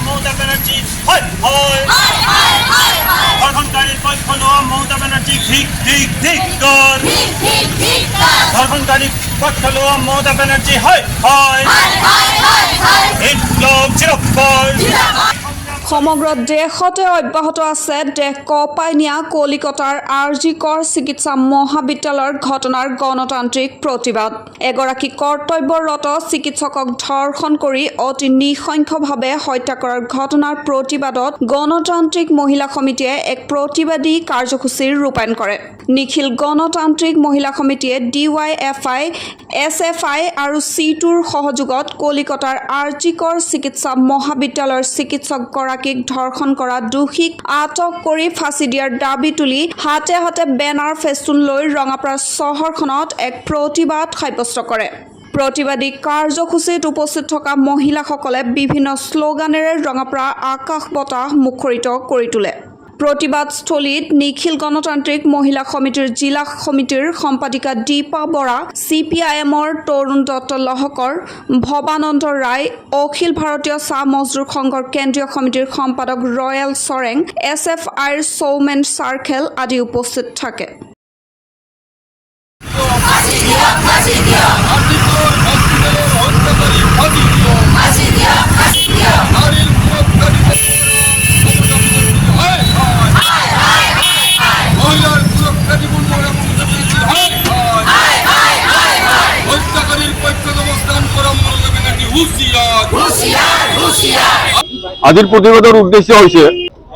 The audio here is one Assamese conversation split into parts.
মমতা ব্যানার্জি হয় ধর্ষণকারীর পক্ষ নেওয়া মমতা ব্যানার্জি ঠিক ঠিক ঠিক কর ধর্ষণকারীর পক্ষ নেওয়া মমতা ব্যানার্জি হয় বিপ্লব চিরকাল। সমগ্ৰ দেশতে অব্যাহত আছে দেশ কঁপাই নিয়া কলিকতাৰ আৰজিকৰ চিকিৎসা মহাবিদ্যালয়ৰ ঘটনাৰ গণতান্ত্ৰিক প্ৰতিবাদ। এগৰাকী কৰ্তব্যৰত চিকিৎসকক ধৰ্ষণ কৰি অতি নৃশংসভাৱে হত্যা কৰাৰ ঘটনাৰ প্ৰতিবাদত গণতান্ত্ৰিক মহিলা সমিতিয়ে এক প্ৰতিবাদী কাৰ্যসূচীৰ ৰূপায়ণ কৰে। নিখিল গণতান্ত্ৰিক মহিলা সমিতিয়ে DYFI, SFI আৰু C2ৰ সহযোগত কলিকতাৰ আৰজিকৰ চিকিৎসা মহাবিদ্যালয়ৰ চিকিৎসকগৰাকীক ধৰ্ষণ কৰা দোষীক আটক কৰি ফাঁচি দিয়াৰ দাবী তুলি হাতে হাতে বেনাৰ ফেষ্টুন লৈ ৰঙাপাৰা চহৰখনত এক প্ৰতিবাদ সাব্যস্ত কৰে। প্ৰতিবাদী কাৰ্যসূচীত উপস্থিত থকা মহিলাসকলে বিভিন্ন শ্লোগানেৰে ৰঙাপাৰা আকাশ বতাহ মুখৰিত কৰি তোলে। প্ৰতিবাদস্থলীত নিখিল গণতান্ত্ৰিক মহিলা সমিতিৰ জিলা সমিতিৰ সম্পাদিকা দীপা বৰা, CPIMৰ তৰুণ দত্ত লহকৰ, ভৱানন্দ ৰায়, অখিল ভাৰতীয় চাহ মজদুৰ সংঘৰ কেন্দ্ৰীয় সমিতিৰ সম্পাদক ৰয়েল চৰেং, SFIৰ চৌমেন চাৰ্কেল আদি উপস্থিত থাকে। আজিৰ প্ৰতিবাদৰ উদ্দেশ্য হৈছে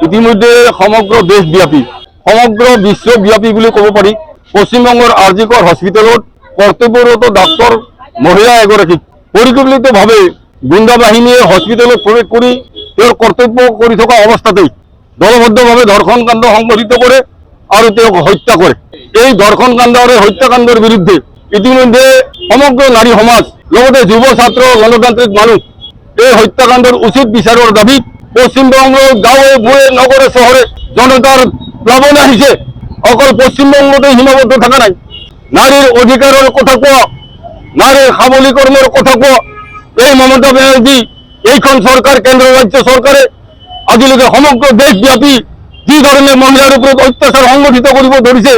ইতিমধ্যে সমগ্ৰ দেশব্যাপী সমগ্ৰ বিশ্বব্যাপী বুলি ক'ব পাৰি পশ্চিমবংগৰ আৰজিকৰ হস্পিটেলত কৰ্তব্যৰত ডাক্তৰ মহিলা এগৰাকীক পৰিকল্পিতভাৱে গুণ্ডা বাহিনীয়ে হস্পিটেলত প্ৰৱেশ কৰি তেওঁৰ কৰ্তব্য কৰি থকা অৱস্থাতেই দলবদ্ধভাৱে ধৰ্ষণ কাণ্ড সংঘটিত কৰে আৰু তেওঁক হত্যা কৰে। এই ধৰ্ষণ কাণ্ড আৰু হত্যাকাণ্ডৰ বিৰুদ্ধে ইতিমধ্যে সমগ্ৰ নাৰী সমাজ লগতে যুৱ ছাত্ৰ গণতান্ত্ৰিক মানুহ এই হত্যাকাণ্ডৰ উচিত বিচাৰৰ দাবীত পশ্চিমবংগৰ গাঁৱে ভূঞে নগৰে চহৰে জনতাৰ প্লাৱন আহিছে। অকল পশ্চিমবংগতে সীমাবদ্ধ থকা নাই, নাৰীৰ অধিকাৰৰ কথা কোৱা, নাৰীৰ সবলীকৰণৰ কথা কোৱা এই মমতা বেনাৰ্জী এইখন চৰকাৰ কেন্দ্ৰ ৰাজ্য চৰকাৰে আজিলৈকে সমগ্ৰ দেশব্যাপী যি ধৰণে মহিলাৰ ওপৰত অত্যাচাৰ সংগঠিত কৰিব ধৰিছে,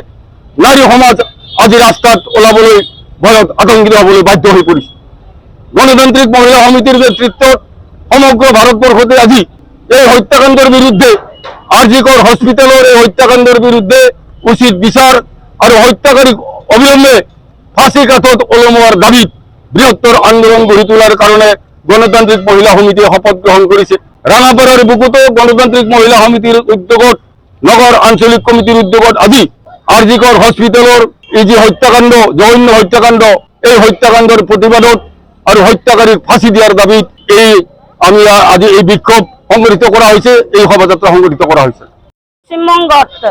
নাৰী সমাজ আজি ৰাস্তাত ওলাবলৈ ভয়ত আতংকিত হ'বলৈ বাধ্য হৈ পৰিছে। গণতান্ত্ৰিক মহিলা সমিতিৰ নেতৃত্বত সমগ্ৰ ভাৰতবৰ্ষতে আজি এই হত্যাকাণ্ডৰ বিৰুদ্ধে আৰজিকৰ হস্পিটেলৰ এই হত্যাকাণ্ডৰ বিৰুদ্ধে উচিত বিচাৰ আৰু হত্যাকাৰীক অবিলম্বে ফাঁচী কাঠত ওলমোৱাৰ দাবীত বৃহত্তৰ আন্দোলন গঢ়ি তোলাৰ কাৰণে গণতান্ত্ৰিক মহিলা সমিতিয়ে শপত গ্ৰহণ কৰিছে। ৰাঙাপাৰাৰ বুকুতো গণতান্ত্ৰিক মহিলা সমিতিৰ উদ্যোগত নগৰ আঞ্চলিক কমিটিৰ উদ্যোগত আজি আৰজিকৰ হস্পিটেলৰ এই যি হত্যাকাণ্ড, জঘন্য হত্যাকাণ্ড, এই হত্যাকাণ্ডৰ প্ৰতিবাদত আৰু হত্যাকাৰীক ফাঁচি দিয়াৰ দাবীত আমি আজি এই বিক্ষোভ সংগঠিত কৰা হৈছে, এই শোভাযাত্ৰা সংগঠিত কৰা হৈছে। পশ্চিমবংগত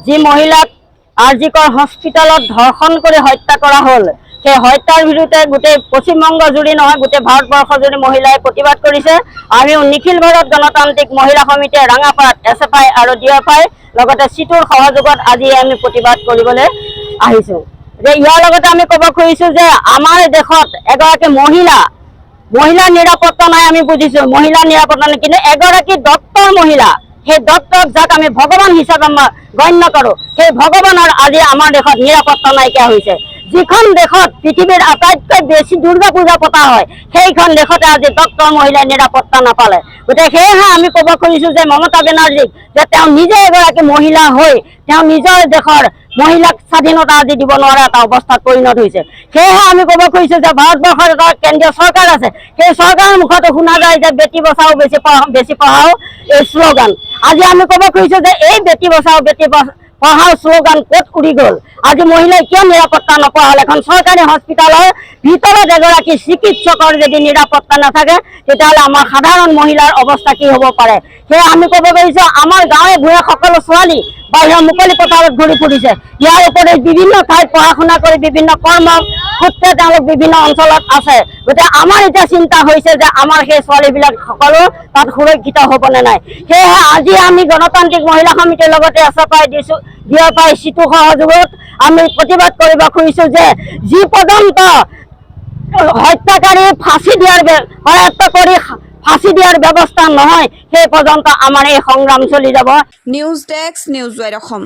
যি মহিলাক আৰজিকৰ হস্পিটেলত ধৰ্ষণ কৰি হত্যা কৰা হ'ল, সেই হত্যাৰ বিৰুদ্ধে গোটেই পশ্চিমবংগ জুৰি নহয় গোটেই ভাৰতবৰ্ষ জুৰি মহিলাই প্ৰতিবাদ কৰিছে। আমিও নিখিল ভাৰত গণতান্ত্ৰিক মহিলা সমিতিয়ে ৰাঙাপাৰাত SFI আৰু DFI লগতে C2ৰ সহযোগত আজি আমি প্ৰতিবাদ কৰিবলৈ আহিছোঁ। যে ইয়াৰ লগতে আমি ক'ব খুজিছোঁ যে আমাৰ দেশত এগৰাকী মহিলা নিৰাপত্তা নাই। আমি বুজিছোঁ মহিলা নিৰাপত্তা নাই, কিন্তু এগৰাকী ডক্তৰ মহিলা, সেই ডক্তৰক যাক আমি ভগৱান হিচাপে গণ্য কৰোঁ, সেই ভগৱানৰ আজি আমাৰ দেশত নিৰাপত্তা নাইকিয়া হৈছে। যিখন দেশত পৃথিৱীৰ আটাইতকৈ বেছি দুৰ্গা পূজা পতা হয়, সেইখন দেশতে আজি ডক্তৰ মহিলাই নিৰাপত্তা নাপালে। গতিকে সেয়েহে আমি ক'ব খুজিছোঁ যে মমতা বেনাৰ্জীক যে তেওঁ নিজে এগৰাকী মহিলা হৈ তেওঁ নিজৰ দেশৰ মহিলাক স্বাধীনতা আজি দিব নোৱাৰা এটা অৱস্থাত পৰিণত হৈছে। সেয়েহে আমি ক'ব খুজিছোঁ যে ভাৰতবৰ্ষৰ এটা কেন্দ্ৰীয় চৰকাৰ আছে, সেই চৰকাৰৰ মুখতো শুনা যায় যে বেটি বচাও বেছি পঢ়াও এই শ্লোগান। আজি আমি ক'ব খুজিছোঁ যে এই বেটি বচাও পঢ়াও শ্লোগান ক'ত উৰি গ'ল? আজি মহিলাই কিয় নিৰাপত্তা নোপোৱা হ'ল? এখন চৰকাৰী হস্পিটেলৰ ভিতৰত এগৰাকী চিকিৎসকৰ যদি নিৰাপত্তা নাথাকে, তেতিয়াহ'লে আমাৰ সাধাৰণ মহিলাৰ অৱস্থা কি হ'ব পাৰে? সেয়ে আমি ক'ব পাৰিছোঁ আমাৰ গাঁৱে ভূঞে সকলো ছোৱালী বাহিৰৰ মুকলি পথাৰত ঘূৰি ফুৰিছে। ইয়াৰ উপৰি বিভিন্ন ঠাইত পঢ়া শুনা কৰি বিভিন্ন কৰ্ম সূত্ৰে তেওঁলোক বিভিন্ন অঞ্চলত আছে। গতিকে আমাৰ এতিয়া চিন্তা হৈছে যে আমাৰ সেই ছোৱালীবিলাক সকলো তাত সুৰক্ষিত হ'বনে নাই। সেয়েহে আজি আমি গণতান্ত্ৰিক মহিলা সমিতিৰ লগতে SFI DFI C2 সহযোগত আমি প্ৰতিবাদ কৰিব খুজিছোঁ যে যি পৰ্যন্ত হত্যাকাৰী ফাঁচি দিয়াৰ হত্যা কৰি ফাঁসি দিয়াৰ ব্যৱস্থা নহয় সেই পৰ্যন্ত আমাৰ এই সংগ্ৰাম চলি যাব। News desk, news wide Assam.